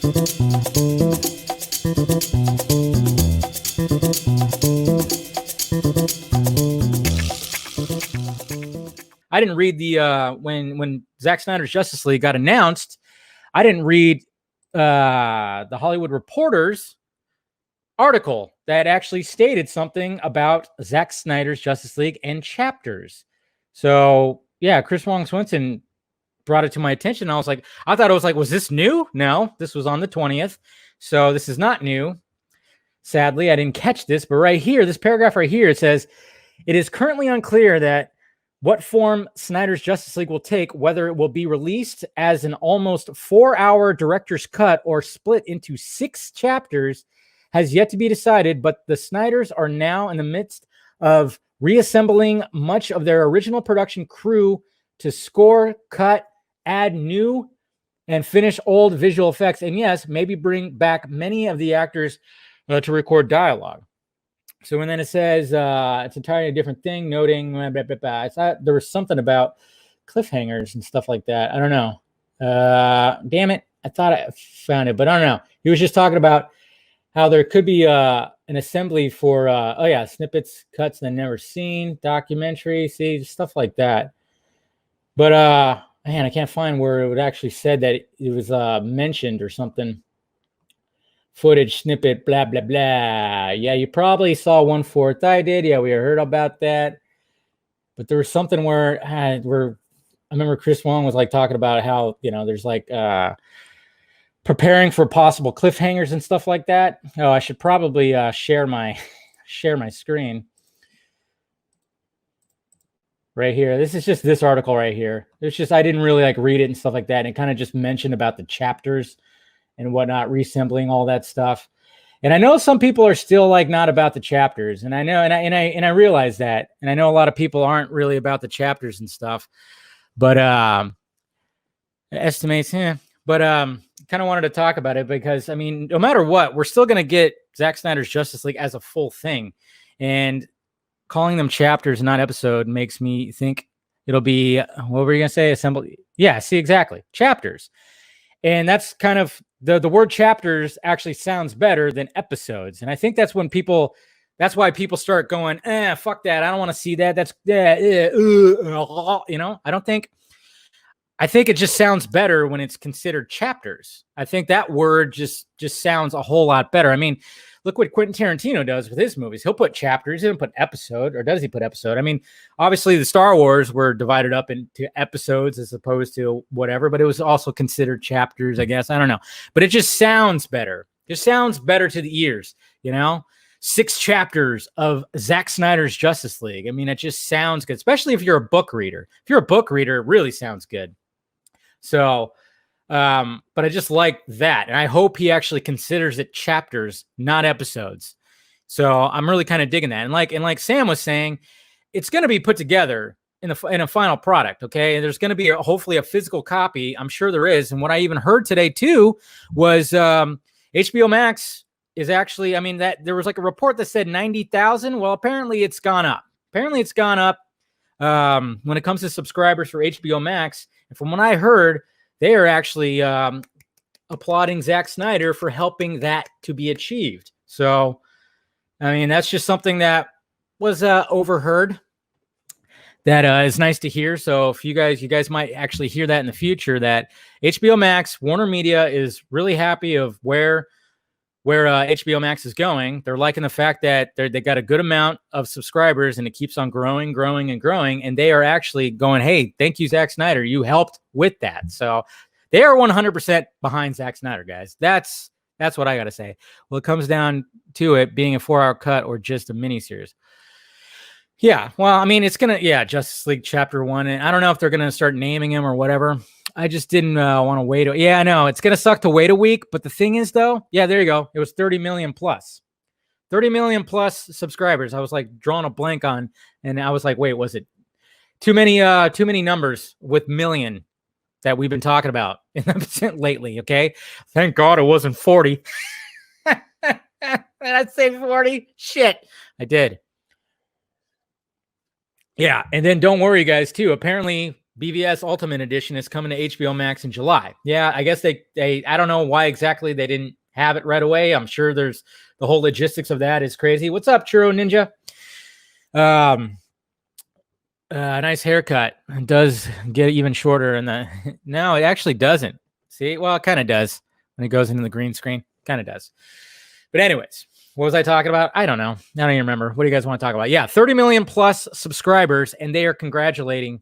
I didn't read the when Zack Snyder's Justice League got announced. I didn't read the Hollywood Reporter's article that actually stated something about Zack Snyder's Justice League and chapters. So yeah, Chris Wong Swinson brought it to my attention. I thought it was like, was this new? No, this was on the 20th. So this is not new. Sadly, I didn't catch this, but right here, this paragraph right here, it says, it is currently unclear that what form Snyder's Justice League will take, whether it will be released as an almost 4-hour director's cut or split into 6 chapters, has yet to be decided, but the Snyders are now in the midst of reassembling much of their original production crew to score, cut, add new, and finish old visual effects, and yes, maybe bring back many of the actors to record dialogue. So, and then it says it's entirely a different thing, noting blah, blah, blah, blah. I thought there was something about cliffhangers and stuff like that. I don't know. Damn it. I thought I found it, but I don't know. He was just talking about how there could be an assembly for, snippets, cuts that never seen, documentary, stuff like that. But, man, I can't find where it would actually said that it was mentioned or something. Footage snippet, blah, blah, blah. Yeah, you probably saw 1/4. I did. Yeah, we heard about that. But there was something where I remember Chris Wong was like talking about how, there's like preparing for possible cliffhangers and stuff like that. Oh, I should probably share my screen right here. This is just this article right here. It's just, I didn't really like read it and stuff like that. And it kind of just mentioned about the chapters and whatnot, reassembling all that stuff. And I know some people are still like not about the chapters, and I know, and I realize that, and I know a lot of people aren't really about the chapters and stuff, but estimates, but kind of wanted to talk about it because I mean, no matter what, we're still gonna get Zack Snyder's Justice League as a full thing, and calling them chapters, not episode, makes me think it'll be, what were you gonna say? Assembly? Yeah, see, exactly, chapters. And that's kind of the word chapters actually sounds better than episodes. And I think that's why people start going, fuck that. I don't want to see that. That's, I think it just sounds better when it's considered chapters. I think that word just sounds a whole lot better. I mean, look what Quentin Tarantino does with his movies. He'll put chapters. He doesn't put episode, or does he put episode? I mean, obviously the Star Wars were divided up into episodes as opposed to whatever, but it was also considered chapters, I guess. I don't know. But it just sounds better. It sounds better to the ears, 6 chapters of Zack Snyder's Justice League. I mean, it just sounds good, especially if you're a book reader. If you're a book reader, it really sounds good. So, but I just like that. And I hope he actually considers it chapters, not episodes. So I'm really kind of digging that. And like Sam was saying, it's going to be put together in a final product. Okay. And there's going to be hopefully a physical copy. I'm sure there is. And what I even heard today too was, HBO Max is actually, I mean, that there was like a report that said 90,000. Well, apparently it's gone up. When it comes to subscribers for HBO Max. And from what I heard, they are actually applauding Zack Snyder for helping that to be achieved. So, I mean, that's just something that was overheard. That is nice to hear. So, if you guys might actually hear that in the future, that HBO Max, Warner Media is really happy of where HBO Max is going. They're liking the fact that they got a good amount of subscribers and it keeps on growing. And they are actually going, hey, thank you, Zack Snyder. You helped with that. So they are 100% behind Zack Snyder, guys. That's what I got to say. Well, it comes down to it being a 4-hour cut or just a miniseries. Yeah. Well, I mean, it's going to, Justice League Chapter 1. And I don't know if they're going to start naming him or whatever. I just didn't want to wait. Yeah, I know. It's going to suck to wait a week. But the thing is, though, yeah, there you go. It was 30 million plus. 30 million plus subscribers. I was like drawing a blank on. And I was like, wait, was it too many numbers with million that we've been talking about lately? Okay. Thank God it wasn't 40. Did I say 40? Shit. I did. Yeah. And then don't worry, guys, too. Apparently, BVS Ultimate Edition is coming to HBO Max in July. Yeah, I guess they I don't know why exactly they didn't have it right away. I'm sure there's the whole logistics of that is crazy. What's up, Churro Ninja? Nice haircut. It does get even shorter in the no, it actually doesn't. See, well, it kind of does when it goes into the green screen. Kind of does. But anyways, what was I talking about? I don't know. I don't even remember. What do you guys want to talk about? Yeah, 30 million plus subscribers, and they are congratulating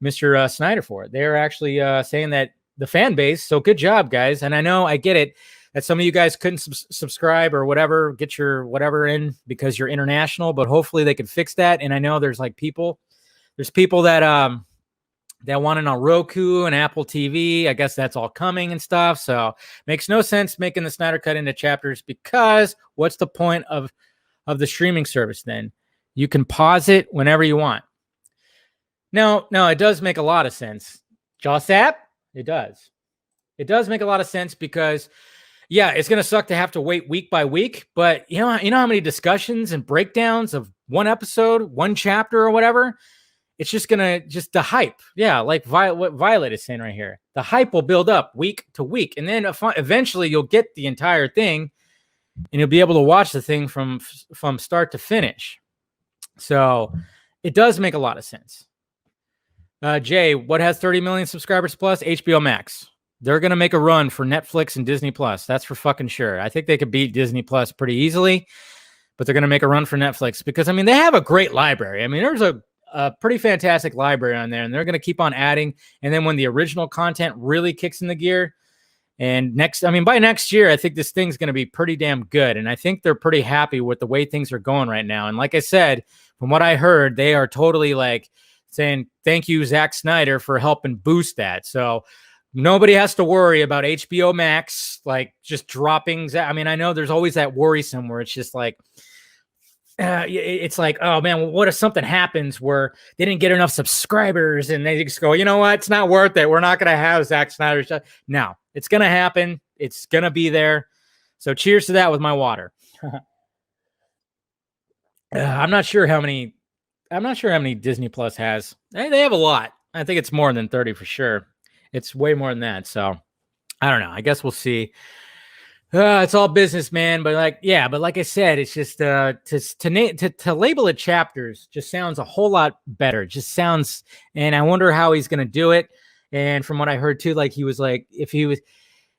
Mr. Snyder for it. They're actually saying that the fan base, so good job, guys. And I know, I get it, that some of you guys couldn't subscribe or whatever, get your whatever in because you're international, but hopefully they could fix that. And I know there's people that want it on Roku and Apple TV. I guess that's all coming and stuff. So makes no sense making the Snyder Cut into chapters, because what's the point of the streaming service then? You can pause it whenever you want. No, it does make a lot of sense. Jawsap? It does. It does make a lot of sense because, yeah, it's going to suck to have to wait week by week, but you know how many discussions and breakdowns of one episode, one chapter or whatever? It's just going to, the hype. Yeah, like what Violet is saying right here. The hype will build up week to week, and then eventually you'll get the entire thing, and you'll be able to watch the thing from start to finish. So it does make a lot of sense. Jay, what has 30 million subscribers plus? HBO Max. They're going to make a run for Netflix and Disney Plus. That's for fucking sure. I think they could beat Disney Plus pretty easily, but they're going to make a run for Netflix because, I mean, they have a great library. I mean, there's a pretty fantastic library on there, and they're going to keep on adding. And then when the original content really kicks in the gear, and by next year, I think this thing's going to be pretty damn good. And I think they're pretty happy with the way things are going right now. And like I said, from what I heard, they are totally saying, thank you, Zack Snyder, for helping boost that. So nobody has to worry about HBO Max, just dropping. I mean, I know there's always that worry somewhere. It's just it's oh man, what if something happens where they didn't get enough subscribers and they just go, you know what? It's not worth it. We're not going to have Zack Snyder stuff. No, it's going to happen. It's going to be there. So cheers to that with my water. I'm not sure how many Disney Plus has. They have a lot. I think it's more than 30 for sure. It's way more than that. So I don't know. I guess we'll see. It's all business, man. But like I said, it's just to label it chapters just sounds a whole lot better. It just sounds, and I wonder how he's going to do it. And from what I heard too,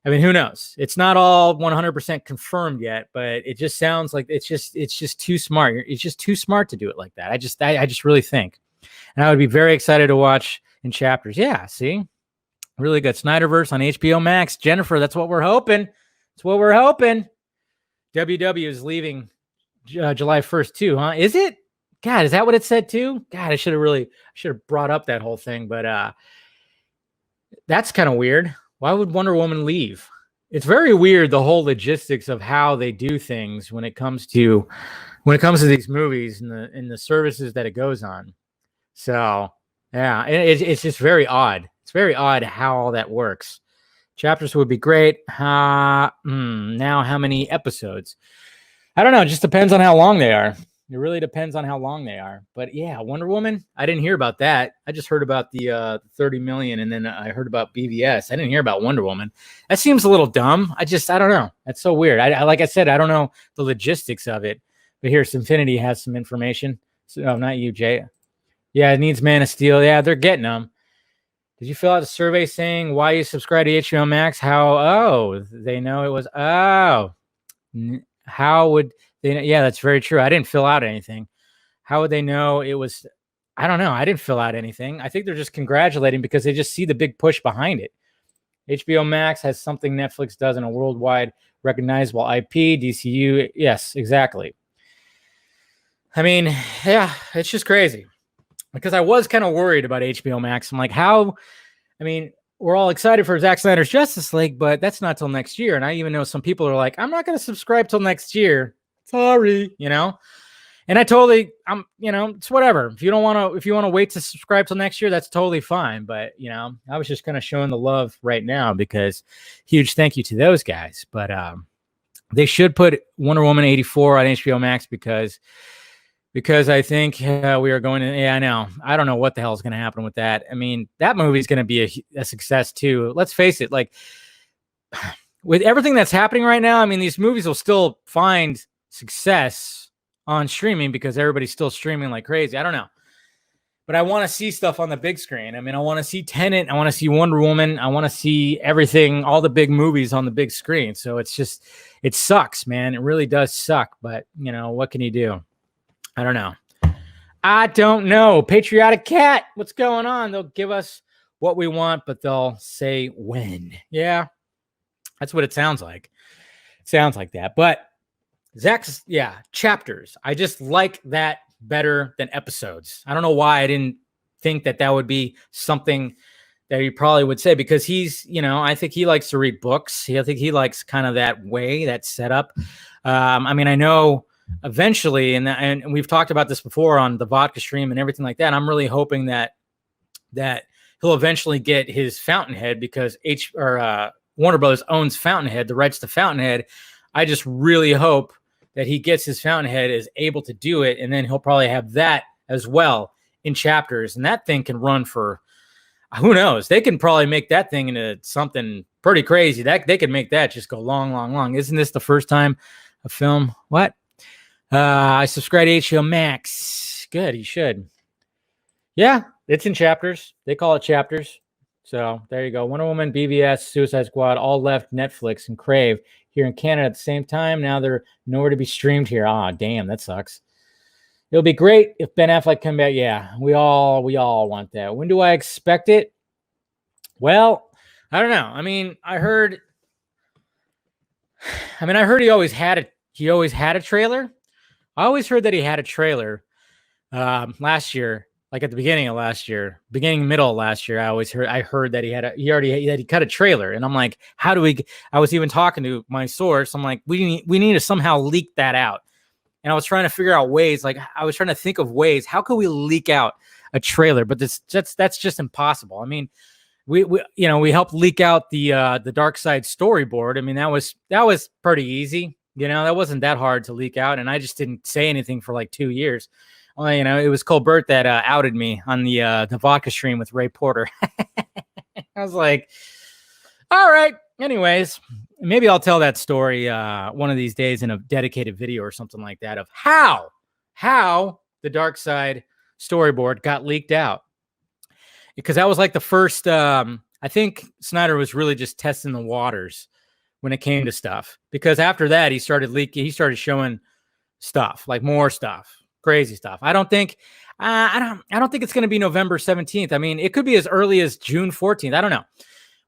who knows? It's not all 100% confirmed yet, but it just sounds like it's just too smart. It's just too smart to do it like that. I just really think, and I would be very excited to watch in chapters. Yeah, see, really good. Snyderverse on HBO Max. Jennifer, that's what we're hoping. That's what we're hoping. WW is leaving July 1st too, huh? Is it? God, is that what it said too? God, I should have brought up that whole thing, but that's kind of weird. Why would Wonder Woman leave? It's very weird, the whole logistics of how they do things when it comes to these movies and the services that it goes on. So yeah, it's just very odd. It's very odd how all that works. Chapters would be great. Now how many episodes? I don't know. It just depends on how long they are. It really depends on how long they are. But yeah, Wonder Woman, I didn't hear about that. I just heard about the 30 million, and then I heard about BVS. I didn't hear about Wonder Woman. That seems a little dumb. I don't know. That's so weird. Like I said, I don't know the logistics of it. But here, Infinity has some information. So, no, not you, Jay. Yeah, it needs Man of Steel. Yeah, they're getting them. Did you fill out a survey saying why you subscribe to HBO Max? They know it was. How would they know? Yeah, that's very true. I didn't fill out anything. How would they know it was? I don't know. I didn't fill out anything. I think they're just congratulating because they just see the big push behind it. HBO Max has something Netflix doesn't, a worldwide recognizable IP, DCU. Yes, exactly. I mean, yeah, it's just crazy. Because I was kind of worried about HBO Max. I'm like, we're all excited for Zack Snyder's Justice League, but that's not till next year. And I even know some people are like, I'm not going to subscribe till next year. Sorry, And I totally, it's whatever. If you want to wait to subscribe till next year, that's totally fine. But I was just kind of showing the love right now because huge thank you to those guys. But they should put Wonder Woman 84 on HBO Max because because I think we are going to. Yeah, I know. I don't know what the hell is going to happen with that. I mean, that movie is going to be a success too. Let's face it. Like with everything that's happening right now, I mean, these movies will still find success on streaming because everybody's still streaming like crazy. I don't know. But I want to see stuff on the big screen. I mean, I want to see Tenet. I want to see Wonder Woman. I want to see everything, all the big movies on the big screen. So it's just, it sucks, man. It really does suck. But, you know, what can you do? I don't know. I don't know. Patriotic Cat, what's going on? They'll give us what we want, but they'll say when. Yeah, that's what it sounds like. It sounds like that. But Zack's, yeah, chapters. I just like that better than episodes. I don't know why I didn't think that that would be something that he probably would say, because he's, you know, I think he likes to read books. I think he likes kind of that way, that setup. I mean, I know eventually, and we've talked about this before on the vodka stream and everything like that. I'm really hoping that he'll eventually get his Fountainhead, because Warner Brothers owns Fountainhead, the rights to Fountainhead. I just really hope that he gets his Fountainhead, is able to do it, and then he'll probably have that as well in chapters, and that thing can run for, who knows? They can probably make that thing into something pretty crazy. That they could make that just go long, long, long. Isn't this the first time a film? What? I subscribe to HBO Max. Good, you should. Yeah, it's in chapters. They call it chapters. So there you go. Wonder Woman, BVS, Suicide Squad, all left Netflix and Crave here in Canada at the same time. Now they're nowhere to be streamed here. Ah, damn, that sucks. It'll be great if Ben Affleck come back. Yeah, we all want that. When do I expect it? Well, I don't know. I mean, I heard he always had a trailer. I always heard that he had a trailer last year. Like at the beginning of last year, middle of last year, I heard that he cut a trailer, and I'm like, how do we? I was even talking to my source. I'm like, we need to somehow leak that out, and I was trying to figure out ways. Like I was trying to think of ways. How could we leak out a trailer? But that's just impossible. I mean, we helped leak out the Dark Side storyboard. I mean, that was pretty easy. You know, that wasn't that hard to leak out, and I just didn't say anything for like 2 years. Well, you know, it was Colbert that outed me on the vodka stream with Ray Porter. I was like, all right. Anyways, maybe I'll tell that story one of these days in a dedicated video or something like that of how the Dark Side storyboard got leaked out. Because that was like the first, I think Snyder was really just testing the waters when it came to stuff. Because after that, he started showing stuff, like more stuff. Crazy stuff. I don't think it's going to be November 17th. I mean, it could be as early as June 14th. I don't know.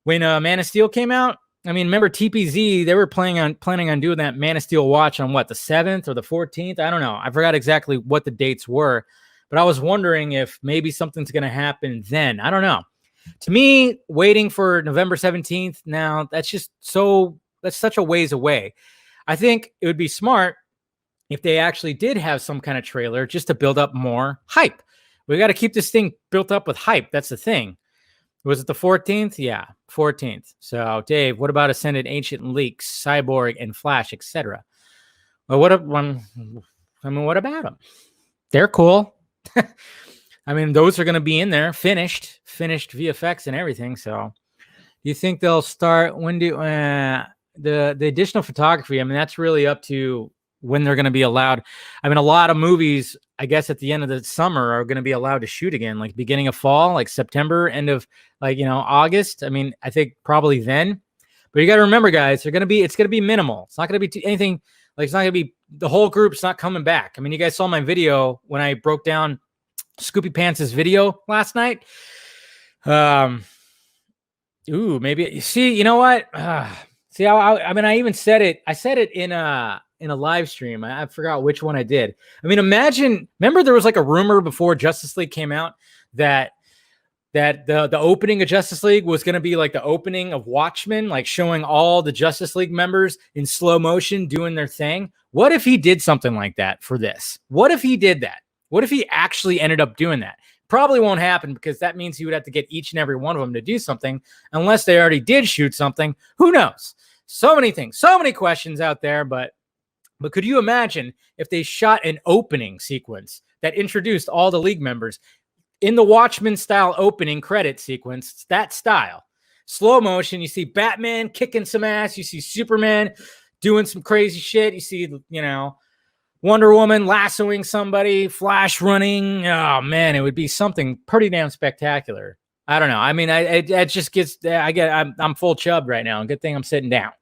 When Man of Steel came out, I mean, remember TPZ, they were planning on doing that Man of Steel watch on what, the 7th or the 14th? I don't know. I forgot exactly what the dates were, but I was wondering if maybe something's going to happen then. I don't know. To me, waiting for November 17th now, that's such a ways away. I think it would be smart if they actually did have some kind of trailer just to build up more hype. We got to keep this thing built up with hype. That's the thing. Was it the 14th? Yeah, 14th. So, Dave, what about Ascended, Ancient Leaks, Cyborg, and Flash, etc.? Well, what about them? They're cool. I mean, those are going to be in there, finished VFX and everything. So, do you think they'll start? When do the additional photography? I mean, that's really up to when they're going to be allowed. I mean, a lot of movies, I guess, at the end of the summer are going to be allowed to shoot again, like beginning of fall, like September, end of August. I mean, I think probably then. But you got to remember, guys, it's going to be minimal. It's not going to be anything like, it's not going to be the whole group's not coming back. I mean, you guys saw my video when I broke down Scoopy Pants' video last night. Maybe you see, you know what? See how I mean, I even said it. I said it in a live stream. I forgot which one I did. I mean, remember there was like a rumor before Justice League came out that the opening of Justice League was going to be like the opening of Watchmen, like showing all the Justice League members in slow motion doing their thing. What if he did something like that for this? What if he did that? What if he actually ended up doing that? Probably won't happen, because that means he would have to get each and every one of them to do something, unless they already did shoot something. Who knows? So many things, so many questions out there, but But could you imagine if they shot an opening sequence that introduced all the League members in the Watchmen style opening credit sequence, that style, slow motion, you see Batman kicking some ass, you see Superman doing some crazy shit, you see, Wonder Woman lassoing somebody, Flash running. Oh man, it would be something pretty damn spectacular. I don't know. I mean, it just gets. I'm full chub right now. Good thing I'm sitting down.